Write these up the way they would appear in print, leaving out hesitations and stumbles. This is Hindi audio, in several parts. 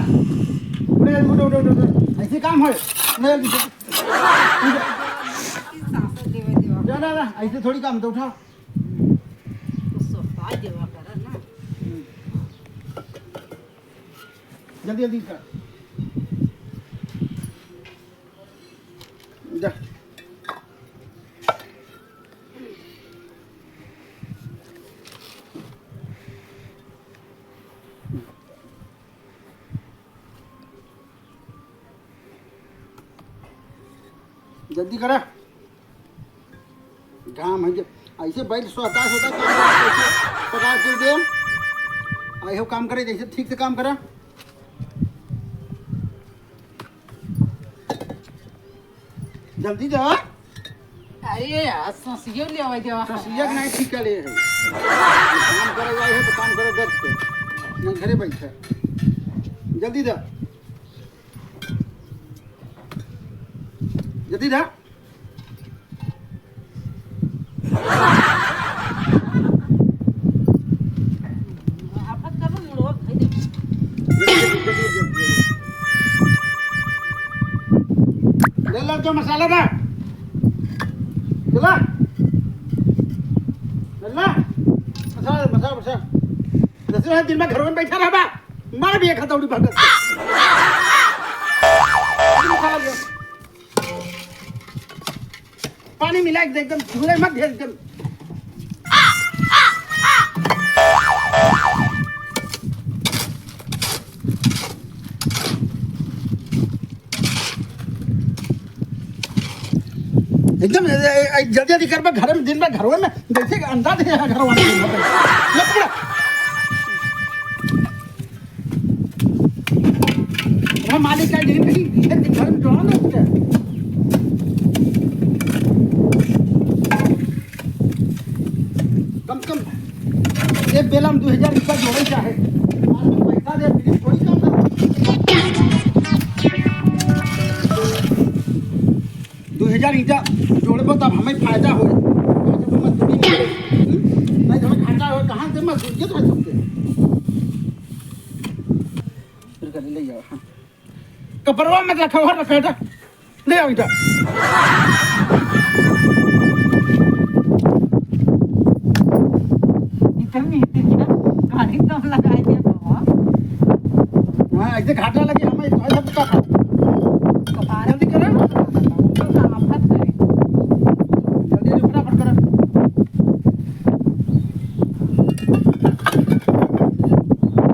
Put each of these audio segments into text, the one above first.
उठो उठो उठो उठो ऐसे काम हो जा ना ना ऐसे थोड़ी काम तो उठा जल्दी जल्दी कर जा जल्दी करा काम है ऐसे बैठ स्वतः स्वतः पगार क्यों दे आई हो काम करे जैसे ठीक से काम करा जल्दी जा अरे यार ससियो ले आवे देवा ससिया नहीं ठीक कर ले है काम करे जाए है तो काम करे गद पे ना घरे बैठा जल्दी जा जल्दी जा आपत कब मुड़ो भाई दे ले लो जो मसाला था चला चलना मसाला मसाला मसाला जैसे दिन में घर में बैठा रहा मार भी एक हथौड़ी भगत पानी मिला एकदम झूले मत भेज एकदम एकदम जल्दी जल्दी कर घर में दिन में घरों में जैसे अंदाज है घर वाले मालिक का दिन नहीं घर में जोड़ा ना उसका कम से कम एक बेला में 2000 रुपया जोड़े चाहे पैसा दे कोई काम ना 2000 ईटा जोड़बो तब हमें फायदा हो नहीं तो घाटा हो कहाँ से मजदूर के तो सकते फिर कर ले जाओ हाँ कपड़वा में रखा हुआ रखा था ले आओ ईटा इतनी गाड़ी तो लगाए दे बाबा वहाँ ऐसे घाटा लगे हमें ऐसा पता था कपार जल्दी करो तो काम फट करे जल्दी जल्दी फटाफट करो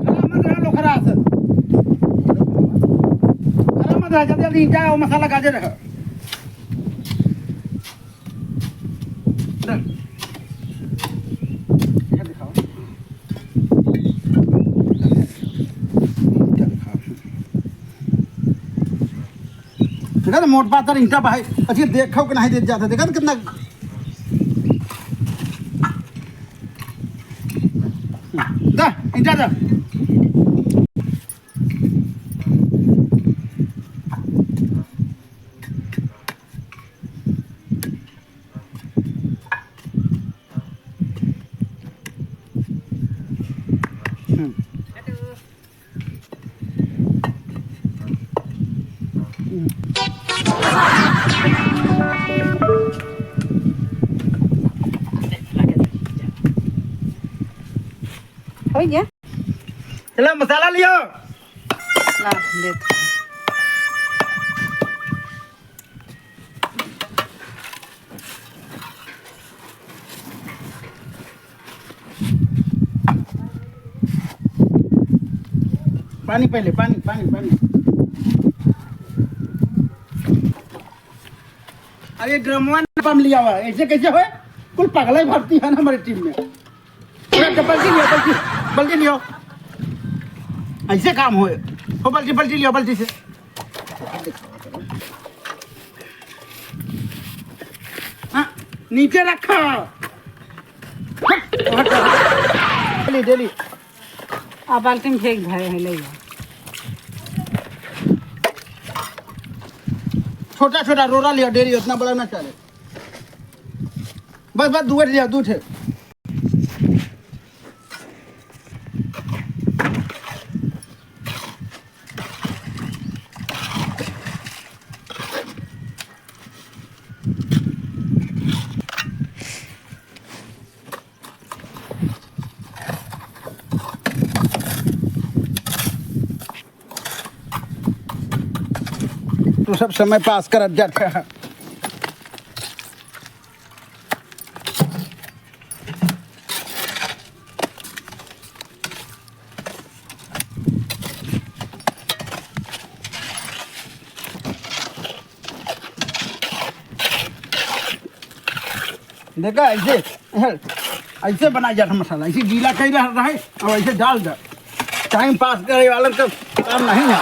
खरा मत रहा लो खरा सर खरा मत रहा जल्दी जल्दी ईटा और मसाला गाजर रखो देखा मोट पातर ईटा भाई अच्छी देखो कि नहीं देख जाते देखा कितना दा ईटा दा हो गया चलो मसाला लियो ला दे पानी पहले पानी पानी पानी अरे ड्रमवा ने पम लिया हुआ ऐसे कैसे हो कुल पगला ही भर्ती है ना हमारी टीम में बल्कि लियो ऐसे काम हो बल्कि बल्कि लियो बल्कि से हाँ नीचे रखो डेली डेली आ बाल्टी में फेंक भरे है ले जा छोटा छोटा रोरा लिया डेरी उतना बड़ा ना चले बस बस दूर लिया दूर है तो सब समय पास करत जाते हैं। देखा ऐसे बनाया जाता मसाला, ऐसे गीला कहीं रहा है और ऐसे डाल दे। टाइम पास करे वाला तो काम नहीं है।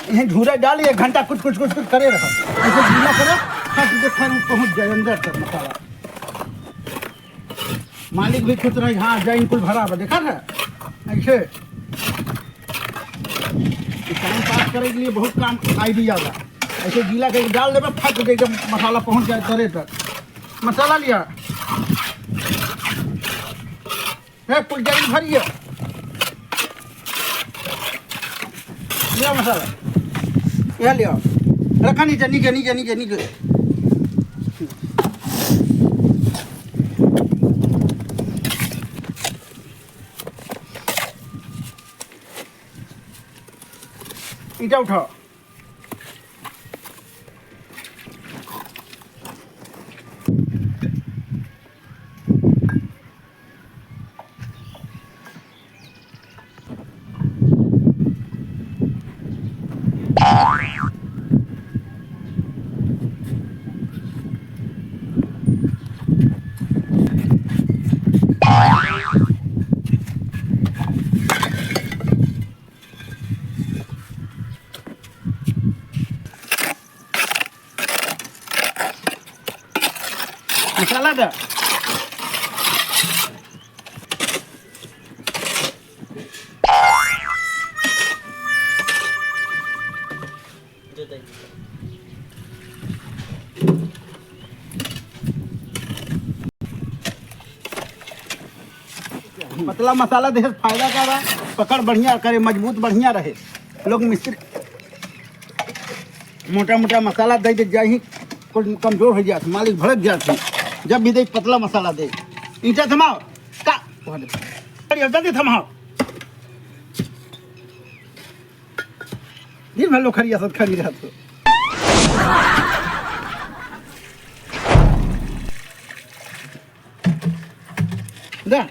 इन्हें झूरा डाल 1 घंटा कुछ कुछ कुछ कुछ करे रहा, ऐसे गीला करे फिर पहुँच जाए अंदर तक मसाला। मालिक भी खुश रहे, हाँ जाइन कुल भरा हुआ देखा था। ऐसे टाइम पास करे के लिए बहुत काम आइडिया बा। ऐसे गीला करके डाल देगा, फट देगा, मसाला पहुँच जाए तरे तक। मसाला लिया कुल जाइन भरिए, लिया मसाला, यह लिया रखा नीचे नीचे नीचे नीचे नीचे। ईटा उठाओ, मसाला दे। पतला मसाला दे फायदा क्या बा, पकड़ बढ़िया करे, मजबूत बढ़िया रहे। लोग मिस्त्री मोटा मोटा मसाला दे दे जाही कुछ कमजोर हो जाते, मालिक भड़क जाते। जब भी दे पतला मसाला दे। ईंटा थमाओ का जल्दी थमाओ, दिन भर लोग खरिया सब खरी रहते। दा